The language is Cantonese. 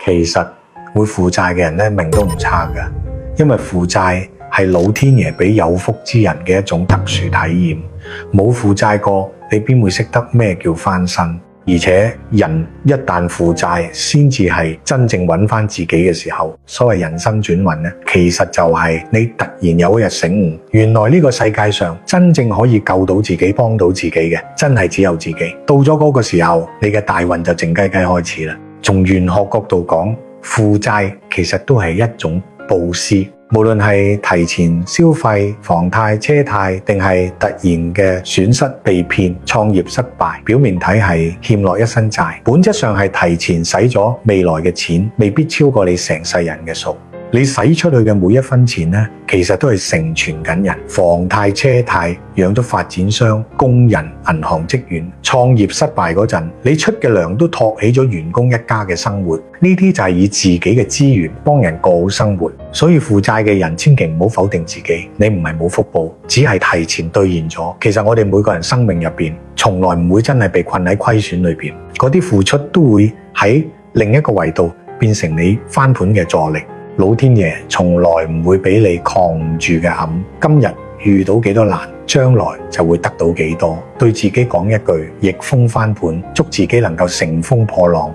其實會負債嘅人咧，命都唔差㗎，因為負債係老天爺俾有福之人嘅一種特殊體驗。冇負債過，你邊會識得咩叫翻身？而且人一旦負債，先至係真正揾翻自己嘅時候。所謂人生轉運咧，其實就係你突然有一日醒悟，原來呢個世界上真正可以救到自己、幫到自己嘅，真係只有自己。到咗嗰個時候，你嘅大運就靜雞雞開始啦。從玄學角度講，負債其實都係一種布施。無論係提前消費、房貸、車貸，定係突然嘅損失、被騙、創業失敗，表面睇係欠落一身債，本質上係提前使咗未來嘅錢，未必超過你成世人嘅數。你使出去嘅每一分錢呢，其實都係成全緊人。房貸、車貸養咗發展商、工人、銀行職員，創業失敗嗰陣，你出嘅糧都托起咗員工一家嘅生活。呢啲就係以自己嘅資源幫人過好生活。所以負債嘅人千祈唔好否定自己，你唔係冇福報，只係提前兌現咗。其實我哋每個人生命入邊，從來唔會真係被困喺虧損裏邊，嗰啲付出都會喺另一個維度變成你翻盤嘅助力。老天爺從來唔會俾你扛唔住嘅揞，今日遇到幾多難，將來就會得到幾多。對自己講一句逆風翻盤，祝自己能夠乘風破浪。